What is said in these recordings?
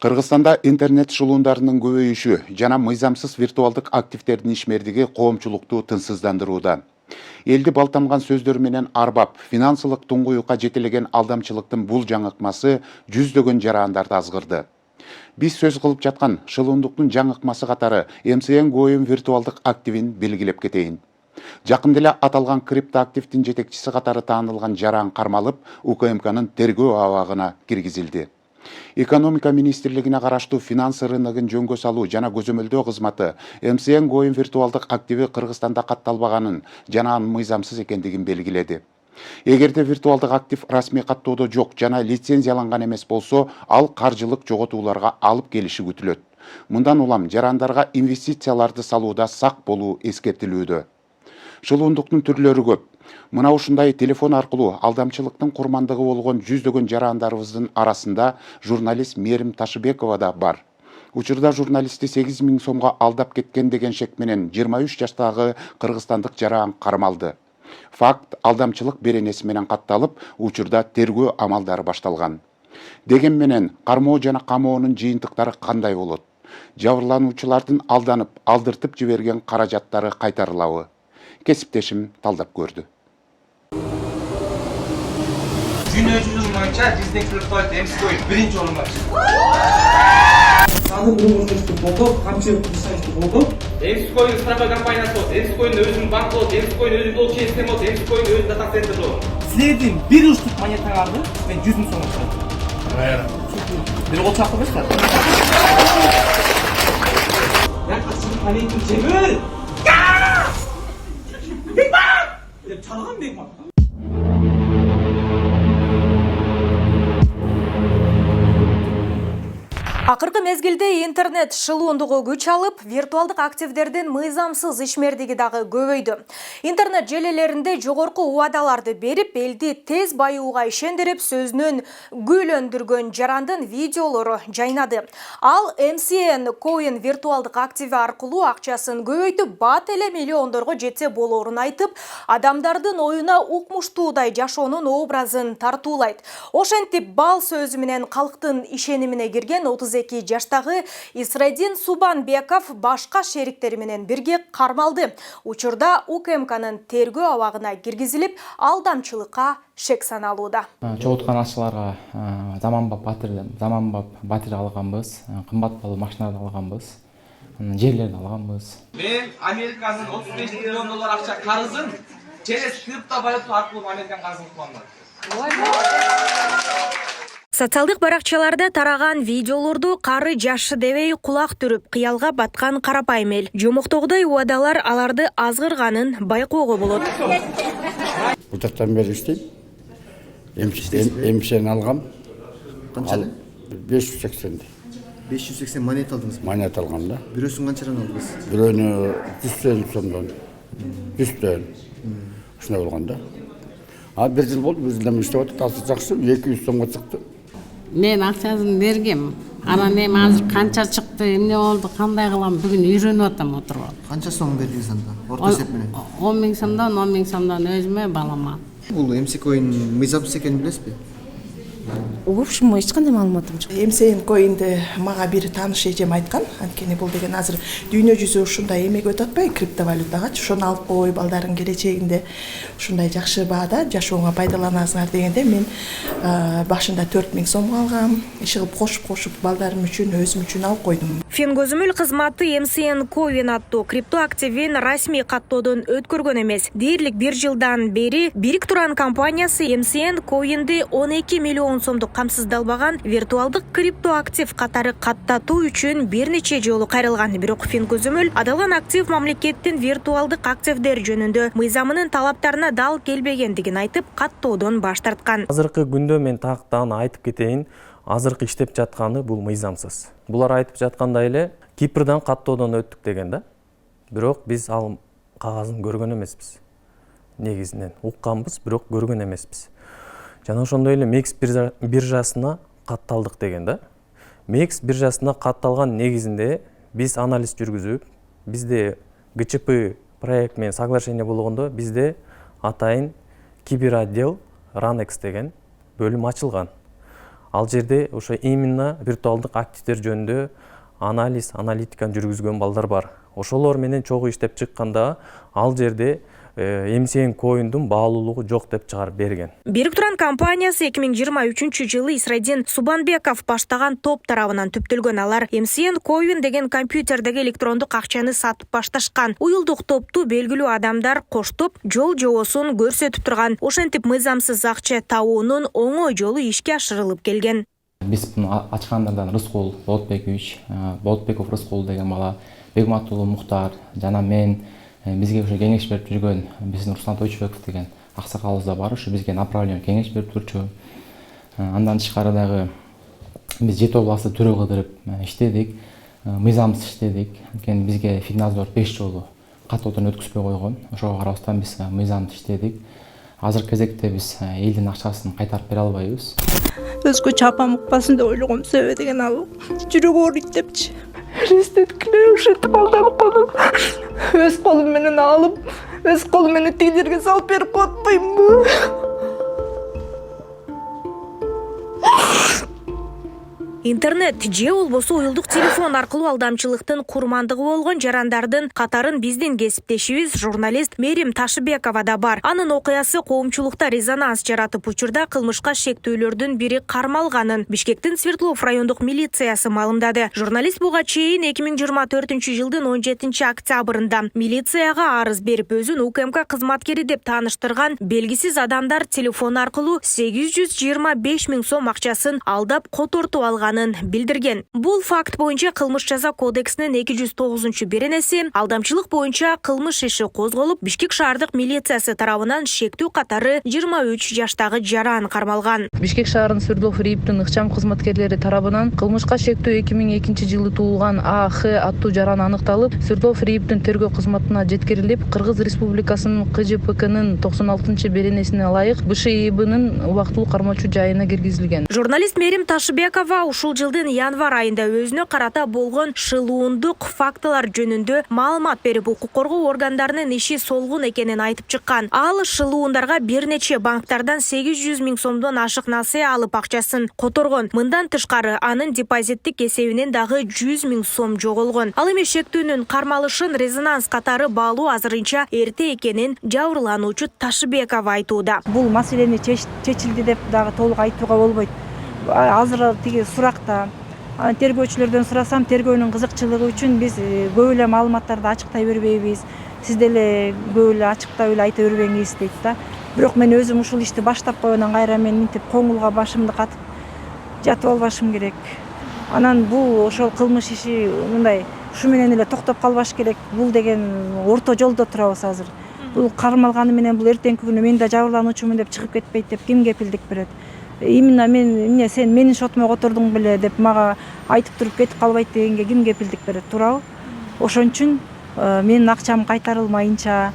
Кыргызстанда интернет шылуундарынын көбөйүшү жана мыйзамсыз виртуалдык активдердин ишмердиги коомчулукту тынчсыздандырууда. Элди балтамган сөздөр менен арбап, финансылык туңгуюкка жетелеген алдамчылыктын бул жаңыкмасы жүздөгөн жарандарды азгырды. Биз сөз кылып жаткан шылуундуктун жаңыкмасы катары МСН коин виртуалдык активин белгилеп кетейин. Жакында эле аталган криптоактивдин жетекчиси катары таанылган жаран кармалып, УКМКнын тергөө абагына киргизилди. Экономика министрлигине караштуу финанс рыногун жөнгө салуу жана көзөмөлдөө кызматы МСН коин виртуалдык активи Кыргызстанда катталбаганын жана анын мыйзамсыз экендигин белгиледи. Эгерде виртуалдык актив расмий каттоодо жок жана лицензияланган эмес болсо, ал каржылык жоготууларга алып келиши күтүлөт. Мындан улам жарандарга инвестицияларды салууда сак болуу эскертилүүдө. Шылуундуктун түрлөрү көп. Мына ушундай телефон аркылуу алдамчылыктын курмандыгы болгон жүздөгөн жарандарыбыздын арасында журналист Мерим Ташыбекова да бар. Учурда журналистти 8 000 сомго алдап кеткен деген шек менен 23 жаштагы кыргызстандык жаран кармалды. Факт алдамчылык беренеси менен катталып, учурда тергөө амалдары башталган. Деген менен кармоо жана камоонун жыйынтыктары кандай болот? Жабырлануучулардын алданып, алдыртып жиберген каражаттары кайтарылабы? Кесиптешим талдап көрдү. Dünya yüzünün boyunca Disney Crypto Games Coin birinci orunda çıktı. Саны урмуштушту болду, камчылык жасашту болду. Games Coin страховой компаниясы болду. Games Coin өзүнүн банкы болду. Games Coin өзүнүн блокчейн системасы болду. Games Coin өзүнүн дата центри болду. Силердин бир уштук монетаңарды мен 100 000 сомго саттым. Бир кол чакты эмес да. Якта сени танитын жебир. Бекман! Деп чалган Бекман. Акыркы мезгилде интернет шылуундугу күч алып, виртуалдык активдердин мыйзамсыз ишмердиги дагы көбөйдү. Интернет желелеринде жогорку убадаларды берип, элди тез байууга ишендирип, сөзүнөн гүйлөндүргөн жарандын видеолору жайнады. Ал МСН коин виртуалдык активи аркылуу акчасын көбөйтүп, бат эле миллиондорго жетсе болоорун айтып, адамдардын оюна укмуштуудай жашоонун образын тартуулайт. Ошентип бал сөзү менен калктын ишенимине кирген 32 жаштагы Исредин Субанбеков башка шериктери менен бирге кармалды. Учурда УКМКнын тергөө абагына киргизилип, алдамчылыкка шек саналууда. Чогулткан акчаларга заманбап батирь алганбыз, кымбат баалуу машиналарды алганбыз, жерлерди алганбыз. Мен Американын 35 миллион доллар акча карызын через криптовалюта аркылуу Американ карызын кылган. Социалдык баракчаларда тараган видеолорду кары жашы дебей кулак түрүп, кыялга баткан карапайым эл. Жомоктогудай убадалар аларды азгырганын байкоого болот. Бул жактан бери иштейм. МСН алгам. Канча? 580. 580 монет алдыңыз. Монет алгам да. Бирөөсүн канчадан алдыңыз? Бирөөнү 100 сомдон. 100 ушундай болгон да. Бир жыл болду, бир жылдан иштеп атат, азыр жакшы 200 сомго чыкты. Мен акчасын бергем. Анан эми азыр канча чыкты, эмне болду, кандай кылам, бүгүн үйрөнүп атам отуруп алып. Канча сом бердиңиз анда? Орто эсеп менен. 10 000 сомдон, 10 000 сомдон өзүмө балама. Бул МС коин мыйзамсыз экенин билесизби? В общем, эч кандай маалыматым жок. МСН коинди мага бир тааныш эжем айткан. Анткени бул деген азыр дүйнө жүзү ушундай эмеге өтүп атпайбы, криптовалютагачы. Ошону алып коюп, балдардын келечегинде ушундай жакшы баада жашооңо пайдаланасыңар дегенде мен башында 4 000 сомго алгам. Иш кылып кошуп балдарым үчүн, өзүм үчүн алып койдум. Фингөзөмөл кызматы МСН коин аттуу криптоактивин расмий каттоодон өткөргөн эмес. Дээрлик 1 жылдан бери бирик туран компаниясы МСН коинди 12 миллион сомдук камсыздалбаган виртуалдык криптоактив катары каттатуу үчүн бир нече жолу кайрылган. Бирок Фингөзөмөл аталган актив мамлекеттин виртуалдык активдер жөнүндө мыйзамынын талаптарына дал келбегендигин айтып, каттоодон баш тарткан. Азыркы күндө мен тактан айтып кетейин, азыркы иштеп жатканы бул мыйзамсыз. Булар айтып жаткандай эле Кипрдан каттоодон өттүк деген да. Бирок биз ал кагазын көргөн эмеспиз. Негизинен укканбыз, бирок көргөн эмеспиз. Жана ошондой эле MEX биржасына катталдык деген да. MEX биржасына катталган негизинде биз анализ жүргүзүп, бизде ГЧП проект менен соглашение болгондо бизде атайын киберотдел RANEX деген бөлүм ачылган. Ал жерде ошо именно виртуалдык активдер жөнүндө аналитиканы жүргүзгөн балдар бар. Ошолор менен чогуу иштеп чыкканда ал жерде MCN коиндун баалуулугу жок деп чыгарып берген. Берик Туран компаниясы 2023 жылы Исрадин Субанбеков баштаган топ тарабынан түптөлгөн. Алар MCN коин деген компьютердеги электрондук акчаны сатып башташкан. Уюлдук топту белгилүү адамдар коштоп, жол жобосун көрсөтүп турган. Ошентип мыйзамсыз акча табуунун оңой жолу ишке ашырылып келген. Биз муну ачкандардан Рыскул Болотбеков Рыскул деген бала, Бегматулуу Мухтар жана мен, бизге ошо кеңеш берип жүргөн биздин Руслан Тойчубеков деген аксакалыбыз да бар, ошо бизге направление кеңеш берип турчу. Андан тышкары дагы биз 7 областты төрө кылдырып иштедик, мыйзамсыз иштедик. Анткени бизге Фигнадзор 5 жолу каттоодон өткүзбөй койгон. Ошого карабастан биз мыйзамсыз иштедик. Азыркы кезекте биз элдин акчасын кайтарып бере албайбыз. Өзгөчө апам укпасын деп ойлогом, себеби деген ал жүрөгү ооруйт депчи. Рестеткиле ушинтип алданып калдым. Өз колум менен алып, өз колум менен тигилерге салып берип коюп атпаймынбы? Интернет же болбосо уюлдук телефон аркылуу алдамчылыктын курмандыгы болгон жарандардын катарын биздин кесиптешибиз журналист Мерим Ташыбекова да бар. Анын окуясы коомчулукта резонанс жаратып, учурда кылмышка шектүүлөрдүн бири кармалганын Бишкектин Свердлов райондук милициясы маалымдады. Журналист буга чейин 2024 жылдын 17 октябрында милицияга арыз берип, өзүн УКМК кызматкери деп тааныштырган белгисиз адамдар телефон аркылуу 825 000 сом акчасын алдап котортуп алган билдирген. Бул факт боюнча кылмыш жаза кодексинин 209-беренеси алдамчылык боюнча кылмыш иши козголуп, Бишкек шаардык милициясы тарабынан шектүү катары 23 жаштагы жаран кармалган. Бишкек шаарынын Свердлов РИИБтин ыкчам кызматкерлери тарабынан кылмышка шектүү 2002 жылы туулган АХ аттуу жаран аныкталып, Свердлов РИИБтин тергөө кызматына жеткирилип, Кыргыз Республикасынын КЖПКнын 96-беренесине ылайык БШИИБнын убактылуу кармоочу жайына киргизилген. Журналист Мерим Ташыбекова ушул жылдын январь айында өзүнө карата болгон шылуундук фактылар жөнүндө маалымат берип, укук коргоо органдарынын иши солгун экенин айтып чыккан. Ал шылуундарга бир нече банктардан 800 000 сомдон ашык насыя алып акчасын которгон. Мындан тышкары анын депозиттик эсебинен дагы 100 000 сом жоголгон. Ал эми шектүүнүн кармалышын резонанс катары баалуу азырынча эрте экенин жабырлануучу Ташыбекова айтууда. Бул маселени чечилди деп дагы толук айтууга болбойт. Азыр тиги суракта тергөөчүлөрдөн сурасам, тергөөнүн кызыкчылыгы үчүн биз көп эле маалыматтарды ачыктай бербейбиз. Сиз деле көп эле ачыктай эле айта бербеңиз дейт да. Бирок мен өзүм ушул ишти баштап койгондон кайра мен мынтип коңулга башымды катып жатып албашым керек. Анан бул ошол кылмыш иши мындай ушу менен эле токтоп калбаш керек. Бул деген орто жолдо турабыз азыр. Бул кармалганы менен бул эртеңки күнү мен да жабырлануучумун деп чыгып кетпейт деп ким кепилдик берет? Именно мен сен менин шотума котордуң беле деп мага айтып туруп кетип калбайт дегенге ким кепилдик берет, туурабы? Ошон үчүн менин акчам кайтарылмайынча,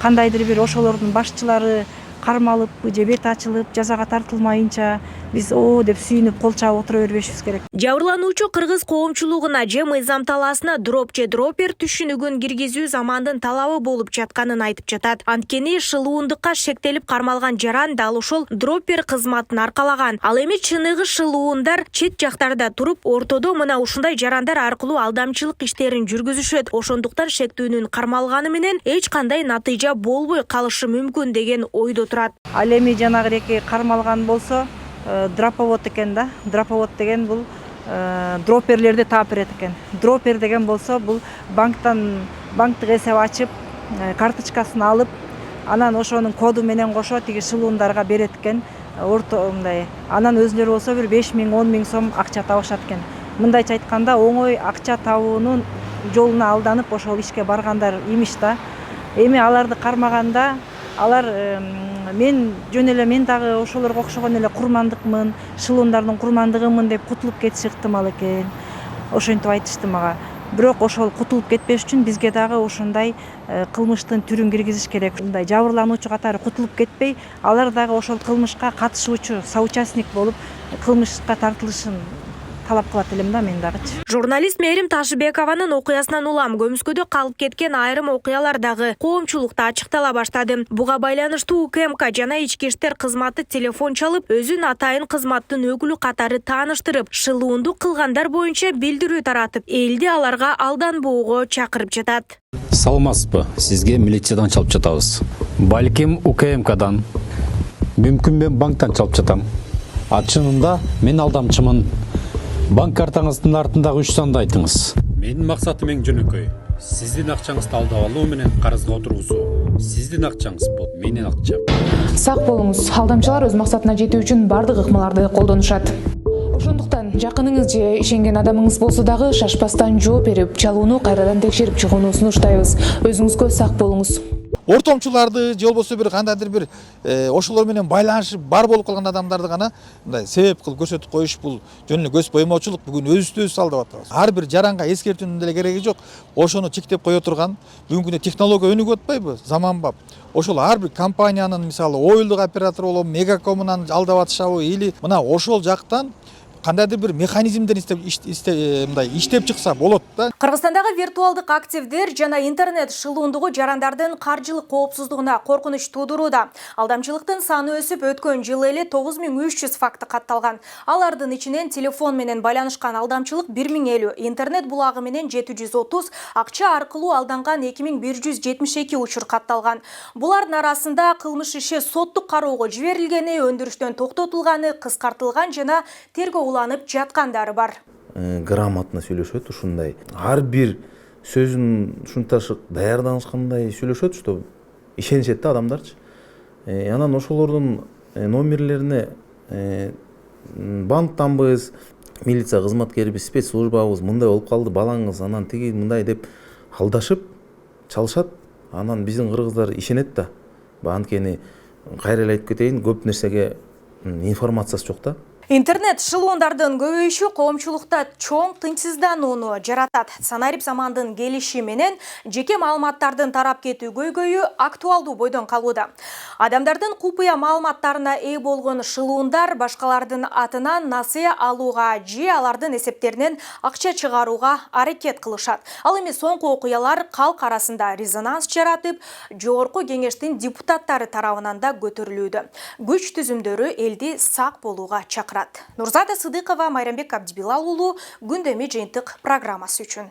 кандайдыр бир ошолордун башчылары кармалып же бет ачылып жазага тартылмайынча биз деп сүйүнүп кол чаап отура бербешибиз керек. Жабырлануучу кыргыз коомчулугуна же мыйзам талаасына дроп же дропер түшүнүгүн киргизүү замандын талабы болуп жатканын айтып жатат. Анткени шылуундукка шектелип кармалган жаран дал ошол дропер кызматын аркалаган. Ал эми чыныгы шылуундар чет жактарда туруп, ортодо мына ушундай жарандар аркылуу алдамчылык иштерин жүргүзүшөт. Ошондуктан шектүүнүн кармалганы менен эч кандай натыйжа болбой калышы мүмкүн деген ойдо турат. Ал эми жанагы кармалган болсо дроповод экен да. Дроповод деген бул дроперлерди таап берет экен. Дропер деген болсо бул банктык эсеп ачып, карточкасын алып, анан ошонун коду менен кошо тиги шылуундарга берет экен. Мындай. Анан өзүлөрү болсо бир 5 000, 10 000 сом акча табышат экен. Мындайча айтканда оңой акча табуунун жолуна алданып ошол ишке баргандар имиш да. Эми аларды кармаганда алар мен жөн эле мен дагы ошолорго окшогон эле курмандыкмын, шылуундардын курмандыгымын деп кутулуп кетиши ыктымал экен. Ошентип айтышты мага. Бирок ошол кутулуп кетпеш үчүн бизге дагы ошондой кылмыштын түрүн киргизиш керек. Мындай жабырлануучу катары кутулуп кетпей, алар дагы ошол кылмышка катышуучу, соучастник болуп кылмышка тартылышын талап кылат элем да мен дагычы. Журналист Мээрим Ташыбекованын окуясынан улам көмүскөдө калып кеткен айрым окуялар дагы коомчулукта ачыктала баштады. Буга байланыштуу УКМК жана Ички иштер кызматы телефон чалып, өзүн атайын кызматтын өкүлү катары тааныштырып, шылуундук кылгандар боюнча билдирүү таратып, элди аларга алданбоого чакырып жатат. Саламатсызбы? Сизге милициядан чалып жатабыз. Балким УКМКдан, мүмкүн мен банктан чалып жатам. Чынында мен алдамчымын. Банк картаңыздын артындагы 3 санды айтыңыз. Менин максатым эң жөнөкөй. Сиздин акчаңызды алдап алуу менен карызга отургузуу. Сиздин акчаңыз бул менин акчам. Сак болуңуз. Алдамчылар өз максатына жетүү үчүн бардык ыкмаларды колдонушат. Ошондуктан жакыныңыз же ишенген адамыңыз болсо дагы шашпастан жооп берип, чалууну кайрадан текшерип чыгууну сунуштайбыз. Өзүңүзгө сак болуңуз. Ортомчуларды же болбосо бир кандайдыр бир ошолор менен байланышы бар болуп калган адамдарды гана мындай себеп кылып көрсөтүп коюш бул жөн эле көз боймоочулук. Бүгүн өзүбүздү алдап атабыз. Ар бир жаранга эскертүүнүн деле кереги жок. Ошону чектеп кое турган бүгүнкү күндө технология өнүгүп атпайбы? Заманбап. Ошол ар бир компаниянын мисалы оюлдук оператор болобу, Мегакомунан алдап атышабы или мына ошол жактан кандайдыр бир механизмдер иштеп чыкса болот да. Кыргызстандагы виртуалдык активдер жана интернет шылуундугу жарандардын каржылык коопсуздугуна коркунуч туудурууда. Алдамчылыктын саны өсүп, өткөн жылы эле 9300 факты катталган. Алардын ичинен телефон менен байланышкан алдамчылык 1050, интернет булагы менен 730, акча аркылуу алданган 2172 учур катталган. Булардын арасында кылмыш иши соттук кароого жиберилгени, өндүрүштөн токтотулганы, кыскартылган жана тергөө жаткандары бар. Грамотно сүйлөшөт, ушундай. Ар бир сөзүн ушунташы даярданышкандай сүйлөшөт, что ишенишет да адамдарчы. Анан ошолордун номерлерине банктанбыз, милиция кызматкерибиз, спецслужбабыз мындай болуп калды, балаңыз анан тиги мындай деп алдашып чалышат. Анан биздин кыргыздар ишенет да. Анткени кайра эле айтып кетейин, көп нерсеге информациясы жок да. Интернет шылуундардын көбөйүшү коомчулукта чоң тынчсызданууну жаратат. Санарип замандын келиши менен жеке маалыматтардын тарап кетүү көйгөйү актуалдуу бойдон калууда. Адамдардын купуя маалыматтарына ээ болгон шылуундар башкалардын атынан насыя алууга же алардын эсептеринен акча чыгарууга аракет кылышат. Ал эми соңку окуялар калк арасында резонанс жаратып, жогорку кеңештин депутаттары тарабынан да көтөрүлүүдө. Күч түзүмдөрү элди сак болууга чакырат. Нурзада Сыдыкова, Майрамбек Абдибилал уулу, Күндөмү жыйынтык программасы үчүн.